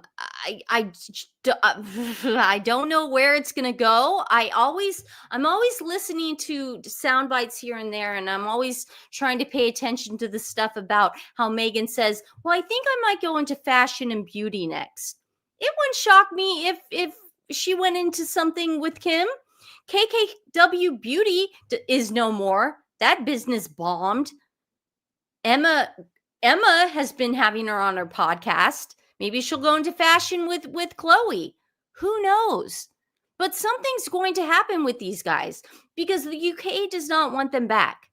don't know where it's gonna go. I'm always listening to sound bites here and there, and I'm always trying to pay attention to the stuff about how Meghan says, well, I think I might go into fashion and beauty next. It wouldn't shock me if she went into something with Kim. KKW Beauty is no more. That business bombed. Emma has been having her on her podcast. Maybe she'll go into fashion with Khloe. Who knows? But something's going to happen with these guys because the UK does not want them back.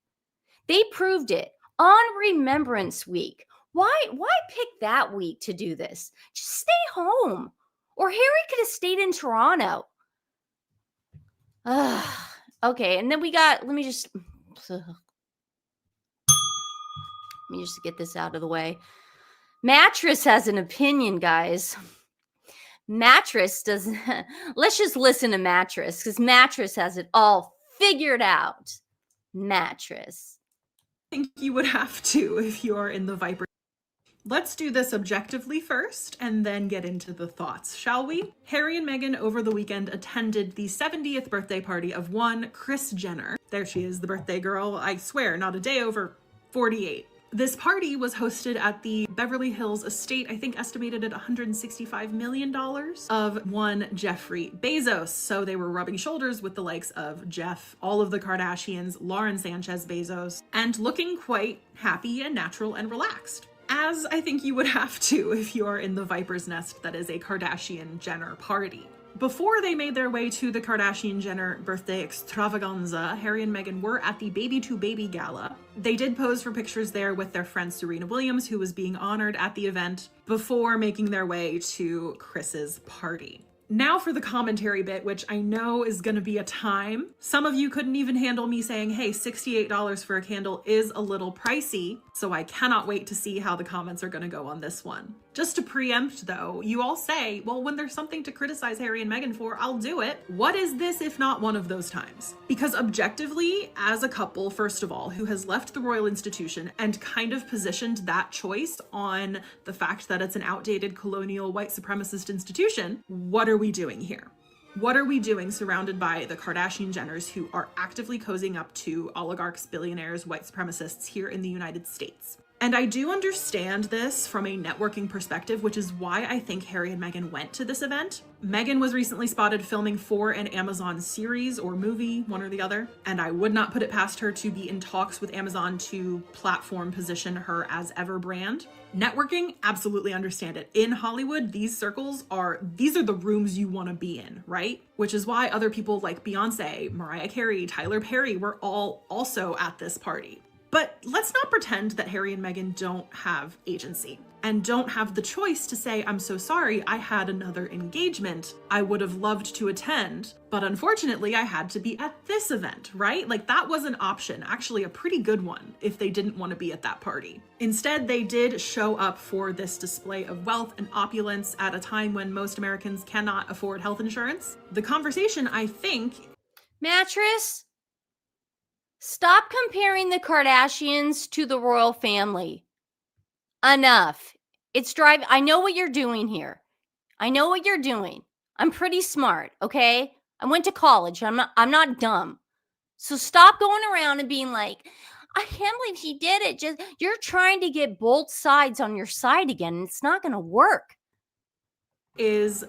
They proved it on Remembrance Week. Why pick that week to do this? Just stay home. Or Harry could have stayed in Toronto. Okay, and then let me just get this out of the way. Mattress has an opinion, guys. Mattress doesn't. Let's just listen to Mattress because Mattress has it all figured out. Mattress. think you would have to if you're in the Viper. Let's do this objectively first and then get into the thoughts, shall we? Harry and Meghan over the weekend attended the 70th birthday party of one Kris Jenner. There she is, the birthday girl. I swear, not a day over 48. This party was hosted at the Beverly Hills estate, I think estimated at $165 million, of one Jeffrey Bezos. So they were rubbing shoulders with the likes of Jeff, all of the Kardashians, Lauren Sanchez Bezos, and looking quite happy and natural and relaxed. As I think you would have to if you're in the Viper's Nest that is a Kardashian-Jenner party. Before they made their way to the Kardashian-Jenner birthday extravaganza, Harry and Meghan were at the Baby to Baby Gala. They did pose for pictures there with their friend Serena Williams, who was being honored at the event, before making their way to Chris's party. Now for the commentary bit, which I know is going to be a time. Some of you couldn't even handle me saying, hey, $68 for a candle is a little pricey, so I cannot wait to see how the comments are going to go on this one. Just to preempt though, you all say, well, when there's something to criticize Harry and Meghan for, I'll do it. What is this if not one of those times? Because objectively, as a couple, first of all, who has left the royal institution and kind of positioned that choice on the fact that it's an outdated colonial white supremacist institution, what are we doing here? What are we doing surrounded by the Kardashian Jenners who are actively cozying up to oligarchs, billionaires, white supremacists here in the United States? And I do understand this from a networking perspective, which is why I think Harry and Meghan went to this event. Meghan was recently spotted filming for an Amazon series or movie, one or the other, and I would not put it past her to be in talks with Amazon to platform position her as ever brand. Networking, absolutely understand it. In Hollywood, these are the rooms you want to be in, right? Which is why other people like Beyonce, Mariah Carey, Tyler Perry were all also at this party. But let's not pretend that Harry and Meghan don't have agency and don't have the choice to say, I'm so sorry, I had another engagement I would have loved to attend, but unfortunately I had to be at this event, right? Like that was an option, actually a pretty good one if they didn't want to be at that party. Instead, they did show up for this display of wealth and opulence at a time when most Americans cannot afford health insurance. The conversation, I think... Mattress? Stop comparing the Kardashians to the royal family. Enough. I know what you're doing here. I know what you're doing. I'm pretty smart, okay? I went to college. I'm not dumb. So stop going around and being like, I can't believe she did it. You're trying to get both sides on your side again, and it's not going to work. This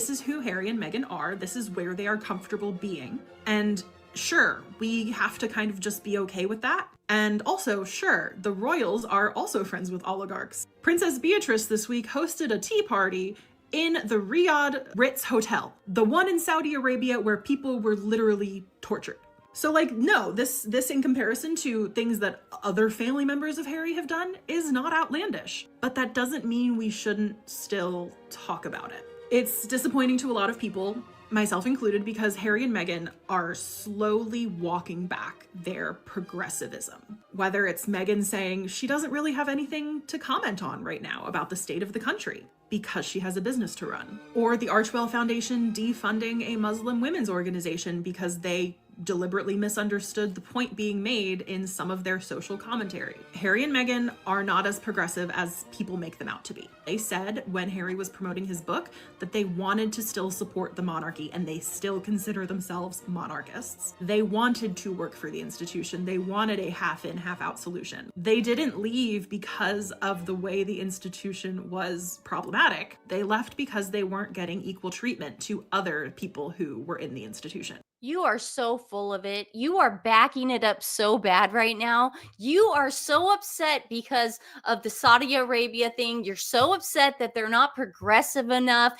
is who Harry and Meghan are. This is where they are comfortable being. And sure, we have to kind of just be okay with that. And also, sure, the royals are also friends with oligarchs. Princess Beatrice this week hosted a tea party in the Riyadh Ritz Hotel, the one in Saudi Arabia where people were literally tortured. So like, no, this in comparison to things that other family members of Harry have done is not outlandish. But that doesn't mean we shouldn't still talk about it. It's disappointing to a lot of people, myself included, because Harry and Meghan are slowly walking back their progressivism. Whether it's Meghan saying she doesn't really have anything to comment on right now about the state of the country because she has a business to run, or the Archwell Foundation defunding a Muslim women's organization because they deliberately misunderstood the point being made in some of their social commentary. Harry and Meghan are not as progressive as people make them out to be. They said when Harry was promoting his book that they wanted to still support the monarchy, and they still consider themselves monarchists. They wanted to work for the institution. They wanted a half-in, half-out solution. They didn't leave because of the way the institution was problematic. They left because they weren't getting equal treatment to other people who were in the institution. You are so full of it. You are backing it up so bad right now. You are so upset because of the Saudi Arabia thing. You're so upset that they're not progressive enough.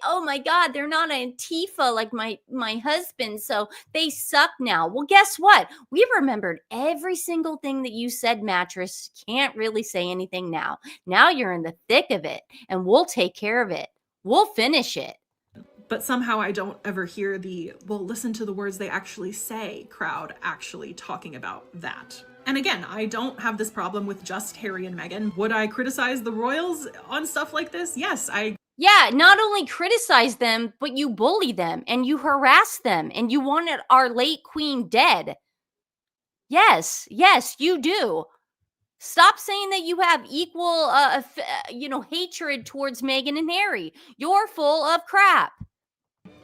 Oh my God, they're not Antifa like my husband, so they suck now. Well, guess what? We remembered every single thing that you said, Mattress. Can't really say anything now. Now you're in the thick of it, and we'll take care of it. We'll finish it. But somehow I don't ever hear well, listen to the words they actually say crowd actually talking about that. And again, I don't have this problem with just Harry and Meghan. Would I criticize the royals on stuff like this? Yes, Yeah, not only criticize them, but you bully them and you harass them and you wanted our late queen dead. Yes, you do. Stop saying that you have equal, hatred towards Meghan and Harry. You're full of crap.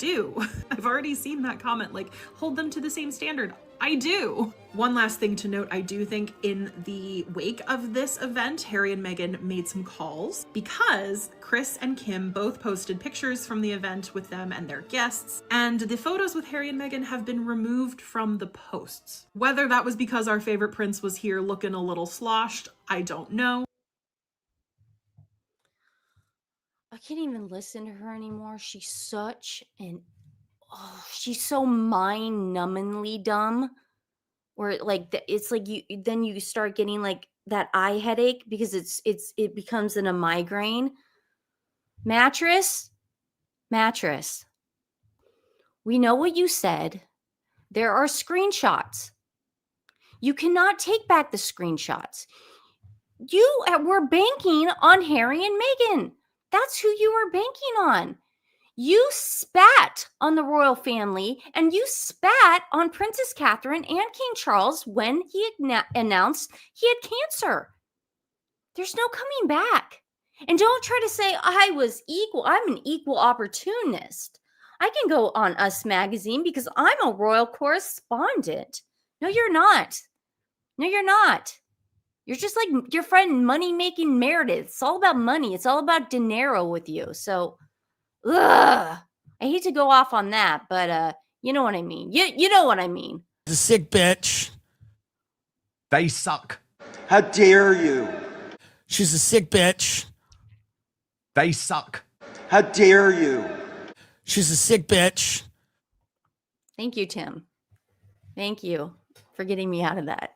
I've already seen that comment, like, hold them to the same standard. I do. One last thing to note, I do think in the wake of this event, Harry and Meghan made some calls because Chris and Kim both posted pictures from the event with them and their guests, and the photos with Harry and Meghan have been removed from the posts. Whether that was because our favorite prince was here looking a little sloshed, I don't know. I can't even listen to her anymore. She's so mind-numbingly dumb. Where it's like you start getting like that eye headache because it becomes in a migraine. Mattress. We know what you said. There are screenshots. You cannot take back the screenshots. You were banking on Harry and Meghan. That's who you were banking on. You spat on the royal family and you spat on Princess Catherine and King Charles when he announced he had cancer. There's no coming back. And don't try to say I was equal. I'm an equal opportunist. I can go on Us Magazine because I'm a royal correspondent. No, you're not. You're just like your friend money-making Meredith. It's all about money. It's all about dinero with you. So, ugh. I hate to go off on that, but you know what I mean. You know what I mean. The sick bitch. They suck. How dare you? She's a sick bitch. They suck. How dare you? She's a sick bitch. Thank you, Tim. Thank you for getting me out of that.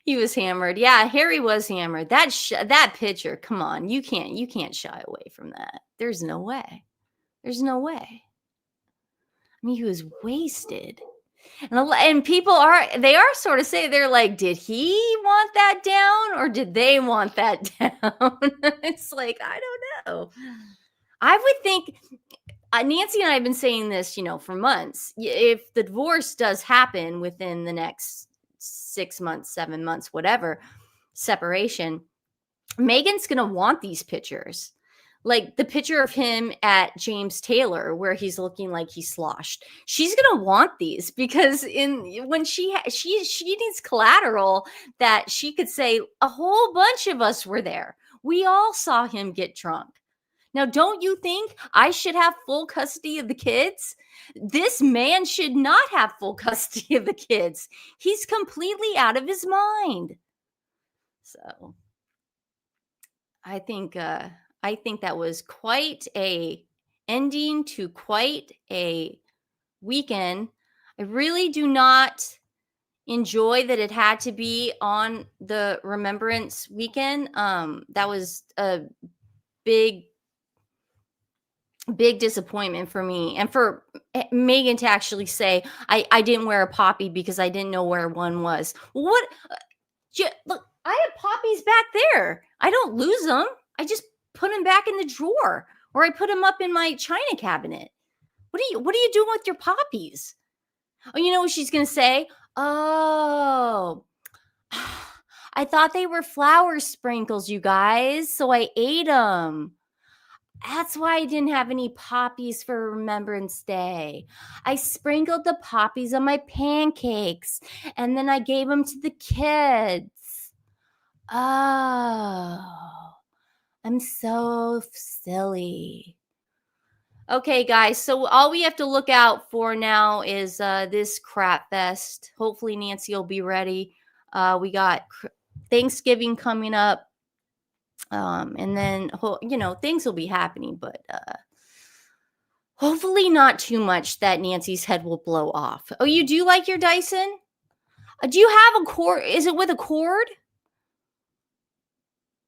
He was hammered. Yeah, Harry was hammered. That picture, come on. You can't shy away from that. There's no way. I mean, he was wasted. And people are sort of saying, they're like, did he want that down or did they want that down? It's like, I don't know. I would think Nancy and I have been saying this, for months. If the divorce does happen within the next 6 months, 7 months, whatever, separation, Meghan's going to want these pictures. Like the picture of him at James Taylor where he's looking like he's sloshed. She's going to want these because when she needs collateral that she could say a whole bunch of us were there. We all saw him get drunk. Now, don't you think I should have full custody of the kids? This man should not have full custody of the kids. He's completely out of his mind. So I think that was quite a ending to quite a weekend. I really do not enjoy that it had to be on the Remembrance weekend. That was a big disappointment for me, and for Meghan to actually say I didn't wear a poppy because I didn't know where one was. What? Look, I have poppies back there. I don't lose them. I just put them back in the drawer, or I put them up in my china cabinet. What are you doing with your poppies? Oh, you know what she's gonna say? Oh, I thought they were flower sprinkles, you guys, so I ate them. That's why I didn't have any poppies for Remembrance Day. I sprinkled the poppies on my pancakes, and then I gave them to the kids. Oh, I'm so silly. Okay, guys, so all we have to look out for now is this crap fest. Hopefully Nancy will be ready. We got Thanksgiving coming up. And then, things will be happening, but hopefully not too much that Nancy's head will blow off. Oh, you do like your Dyson? Do you have a cord? Is it with a cord?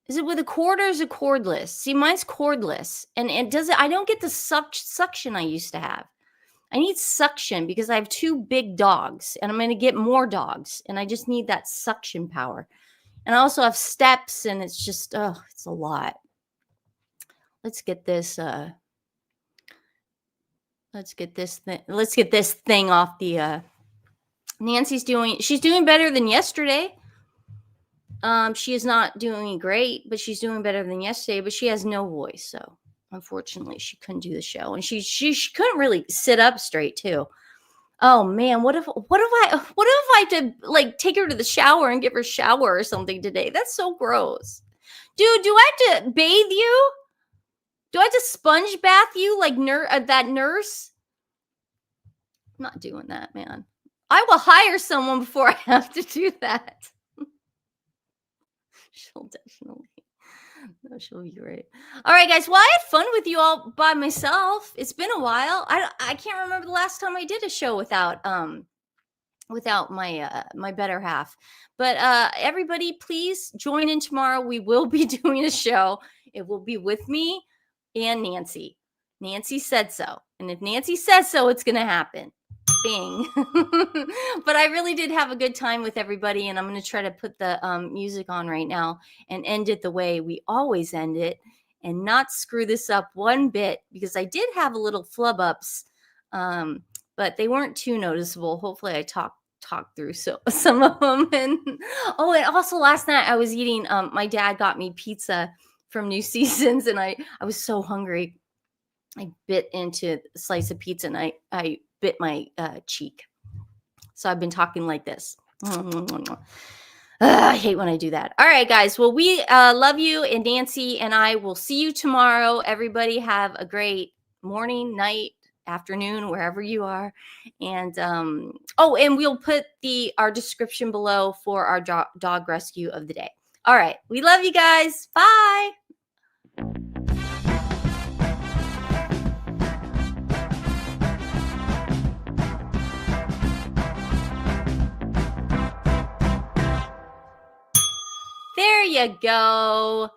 Is it with a cord or is it cordless? See, mine's cordless, and I don't get the suction I used to have. I need suction because I have 2 big dogs, and I'm going to get more dogs, and I just need that suction power. And I also have steps, and it's just, it's a lot. Let's get this thing off the Nancy's she's doing better than yesterday. She is not doing great, but she's doing better than yesterday, but she has no voice. So unfortunately she couldn't do the show, and she couldn't really sit up straight too. Oh man, what if I had to like take her to the shower and give her a shower or something today? That's so gross. Dude, do I have to bathe you? Do I have to sponge bath you like that nurse? I'm not doing that, man. I will hire someone before I have to do that. She'll definitely. No, she'll be great. All right, guys. Well, I had fun with you all by myself. It's been a while. I can't remember the last time I did a show without my my better half. But everybody, please join in tomorrow. We will be doing a show. It will be with me and Nancy. Nancy said so, and if Nancy says so, it's gonna happen. Bing. But I really did have a good time with everybody, and I'm going to try to put the music on right now and end it the way we always end it and not screw this up one bit, because I did have a little flub ups, but they weren't too noticeable. Hopefully I talked through some of them. And and also last night I was eating, my dad got me pizza from New Seasons, and I was so hungry. I bit into a slice of pizza, and I bit my cheek. So I've been talking like this. I hate when I do that. All right, guys. Well, we love you, and Nancy and I will see you tomorrow. Everybody have a great morning, night, afternoon, wherever you are. And and we'll put our description below for our dog rescue of the day. All right. We love you guys. Bye. There you go.